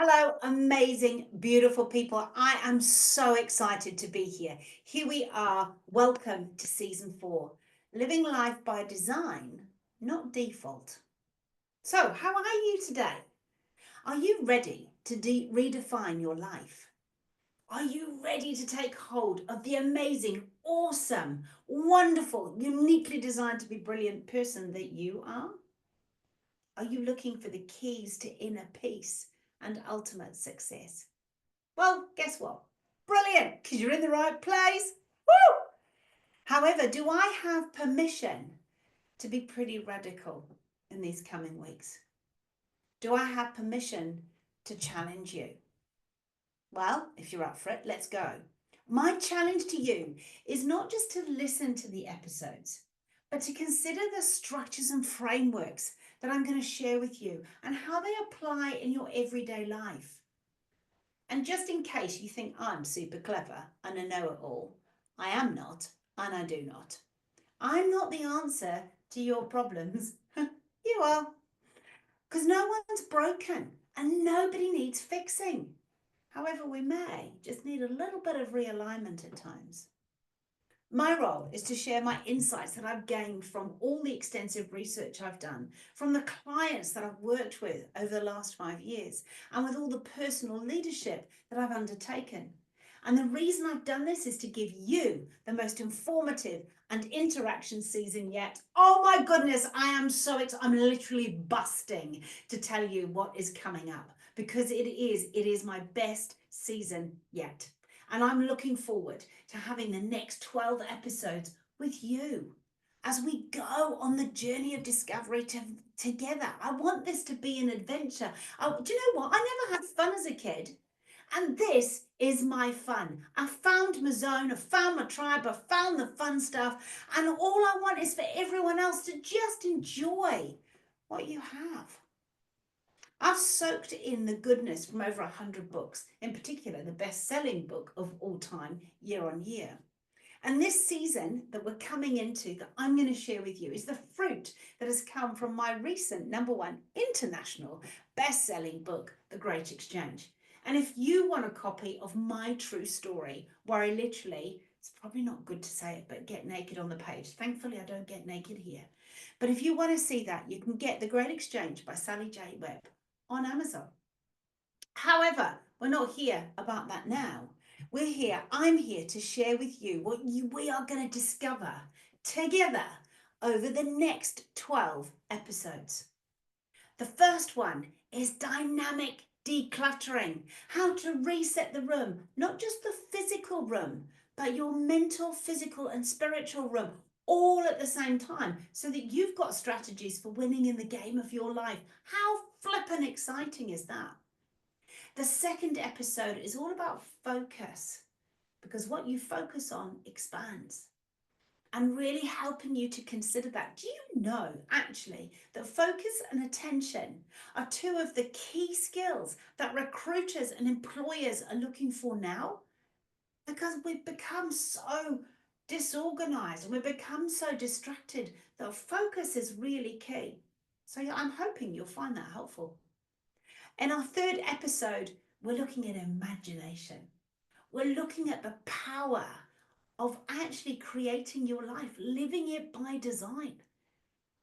Hello, amazing, beautiful people. I am so excited to be here. Here we are. Welcome to season 4, Living Life by Design, not Default. So, how are you today? Are you ready to redefine your life? Are you ready to take hold of the amazing, awesome, wonderful, uniquely designed to be brilliant person that you are? Are you looking for the keys to inner peace and ultimate success? Well, guess what? Brilliant, because you're in the right place. Woo! However, do I have permission to be pretty radical in these coming weeks? Do I have permission to challenge you? Well, if you're up for it, let's go. My challenge to you is not just to listen to the episodes, but to consider the structures and frameworks that I'm going to share with you and how they apply in your everyday life. And just in case you think I'm super clever and a know-it-all, I am not, and I do not. I'm not the answer to your problems. You are. Because no one's broken and nobody needs fixing. However, we may just need a little bit of realignment at times. My role is to share my insights that I've gained from all the extensive research I've done, from the clients that I've worked with over the last 5 years, and with all the personal leadership that I've undertaken. And the reason I've done this is to give you the most informative and interaction season yet. Oh my goodness, I am so excited. I'm literally busting to tell you what is coming up because it is my best season yet. And I'm looking forward to having the next 12 episodes with you as we go on the journey of discovery together. I want this to be an adventure. Do you know what? I never had fun as a kid. And this is my fun. I found my zone, I found my tribe, I found the fun stuff. And all I want is for everyone else to just enjoy what you have. I've soaked in the goodness from over 100 books, in particular the best-selling book of all time, Year on Year. And this season that we're coming into, that I'm going to share with you, is the fruit that has come from my recent #1 international best-selling book, The Great Exchange. And if you want a copy of my true story, where I literally, it's probably not good to say it, but get naked on the page. Thankfully, I don't get naked here. But if you want to see that, you can get The Great Exchange by Sally J. Webb on Amazon. However, we're not here about that now. I'm here to share with you what we are going to discover together over the next 12 episodes. The first one is dynamic decluttering, how to reset the room, not just the physical room, but your mental, physical, and spiritual room all at the same time so that you've got strategies for winning in the game of your life. How flippin' exciting is that? The second episode is all about focus because what you focus on expands and really helping you to consider that. Do you know actually that focus and attention are two of the key skills that recruiters and employers are looking for now? Because we've become so disorganized and we've become so distracted that focus is really key. So I'm hoping you'll find that helpful. In our third episode, we're looking at imagination. We're looking at the power of actually creating your life, living it by design.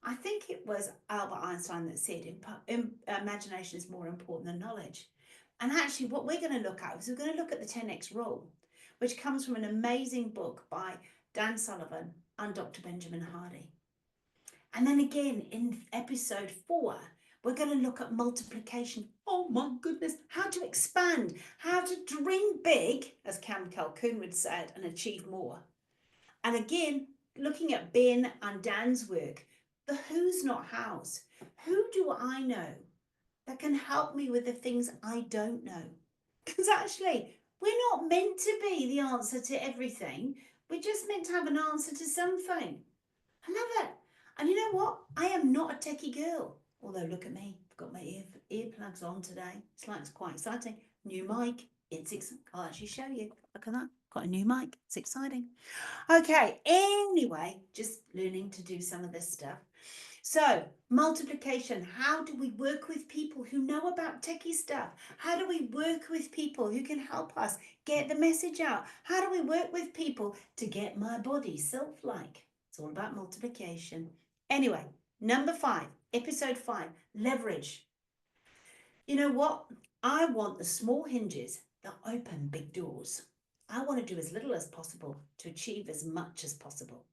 I think it was Albert Einstein that said imagination is more important than knowledge. And actually what we're going to look at is we're going to look at the 10X rule, which comes from an amazing book by Dan Sullivan and Dr. Benjamin Hardy. And then again in episode 4, we're going to look at multiplication. Oh my goodness, how to expand, how to dream big, as Cam Calhoun would say it, and achieve more. And again, looking at Ben and Dan's work, the who's not how's. Who do I know that can help me with the things I don't know? Because actually, we're not meant to be the answer to everything. We're just meant to have an answer to something. I love it. And you know what? I am not a techie girl. Although, look at me. I've got my earplugs on today. It's quite exciting. New mic. I'll actually show you. Look at that. Got a new mic. It's exciting. Okay. Anyway, just learning to do some of this stuff. So, multiplication. How do we work with people who know about techie stuff? How do we work with people who can help us get the message out? How do we work with people to get my body self-like? It's all about multiplication. Anyway, number 5, episode 5, leverage. You know what? I want the small hinges that open big doors. I want to do as little as possible to achieve as much as possible.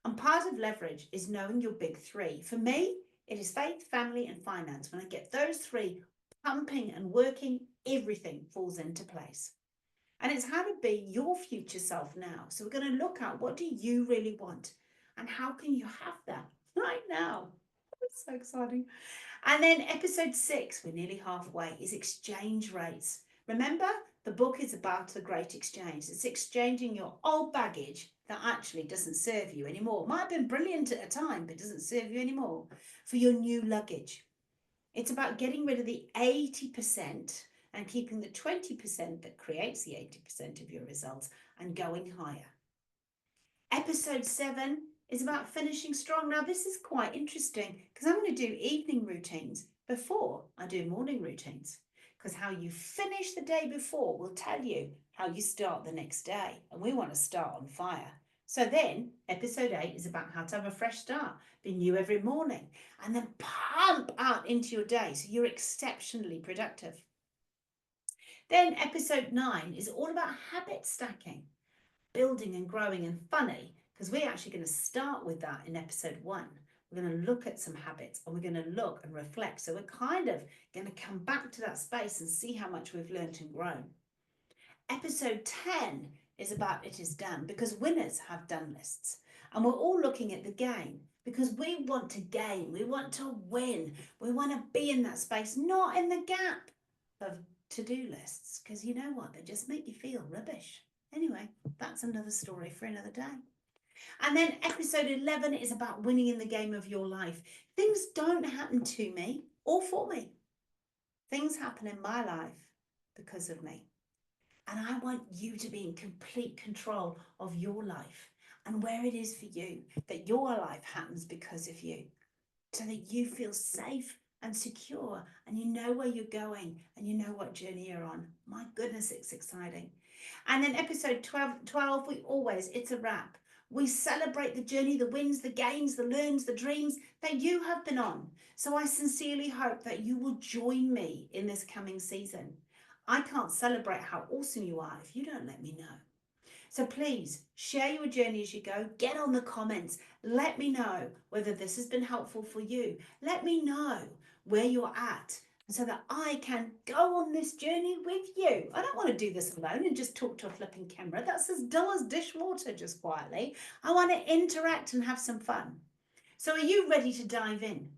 And part of leverage is knowing your big 3. For me, it is faith, family, and finance. When I get those 3 pumping and working, everything falls into place. And it's how to be your future self now. So we're going to look at, what do you really want? And how can you have that right now? It's so exciting. And then episode 6, we're nearly halfway, is exchange rates. Remember, the book is about the great exchange. It's exchanging your old baggage that actually doesn't serve you anymore. Might have been brilliant at a time, but doesn't serve you anymore, for your new luggage. It's about getting rid of the 80% and keeping the 20% that creates the 80% of your results and going higher. Episode 7 is about finishing strong. Now, this is quite interesting because I'm going to do evening routines before I do morning routines, because how you finish the day before will tell you how you start the next day. And we want to start on fire. So then episode 8 is about how to have a fresh start, be new every morning, and then pump out into your day so you're exceptionally productive. Then episode 9 is all about habit stacking, building and growing. And funny, because we're actually going to start with that in episode 1. We're going to look at some habits and we're going to look and reflect. So we're kind of going to come back to that space and see how much we've learned and grown. Episode 10 is about it is done, because winners have done lists. And we're all looking at the game because we want to gain, we want to win, we want to be in that space, not in the gap of to-do lists, because you know what, they just make you feel rubbish. Anyway, that's another story for another day. And then episode 11 is about winning in the game of your life. Things don't happen to me or for me. Things happen in my life because of me. And I want you to be in complete control of your life and where it is for you, that your life happens because of you, so that you feel safe and secure and you know where you're going and you know what journey you're on. My goodness, it's exciting. And then episode 12, it's a wrap. We celebrate the journey, the wins, the gains, the learns, the dreams that you have been on. So I sincerely hope that you will join me in this coming season. I can't celebrate how awesome you are if you don't let me know. So please share your journey as you go. Get on the comments. Let me know whether this has been helpful for you. Let me know where you're at so that I can go on this journey with you. I don't want to do this alone and just talk to a flipping camera. That's as dull as dishwater, just quietly. I want to interact and have some fun. So are you ready to dive in?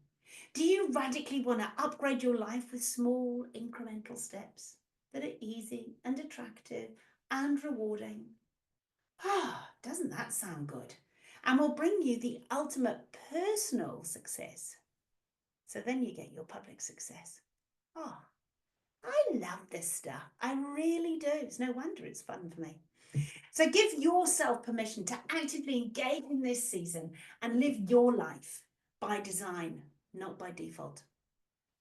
Do you radically want to upgrade your life with small incremental steps that are easy and attractive and rewarding? Ah, doesn't that sound good? And will bring you the ultimate personal success. So then you get your public success. Oh, I love this stuff. I really do. It's no wonder it's fun for me. So give yourself permission to actively engage in this season and live your life by design, not by default.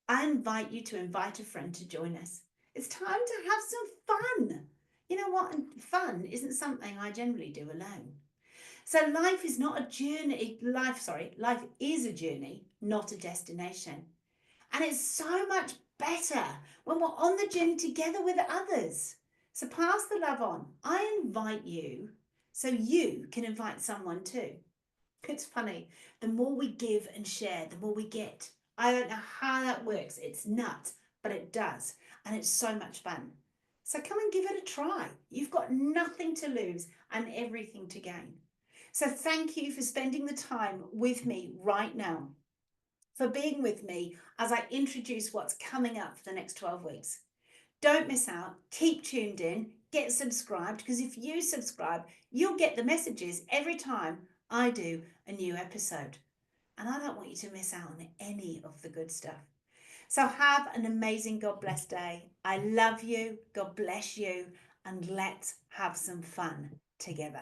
I invite you to invite a friend to join us. It's time to have some fun. You know what? Fun isn't something I generally do alone. So life is not a journey. Life is a journey, not a destination. And it's so much better when we're on the journey together with others. So pass the love on. I invite you so you can invite someone too. It's funny. The more we give and share, the more we get. I don't know how that works. It's nuts, but it does. And it's so much fun. So come and give it a try. You've got nothing to lose and everything to gain. So thank you for spending the time with me right now, for being with me as I introduce what's coming up for the next 12 weeks. Don't miss out. Keep tuned in. Get subscribed, because if you subscribe, you'll get the messages every time I do a new episode. And I don't want you to miss out on any of the good stuff. So have an amazing God bless day. I love you. God bless you. And let's have some fun together.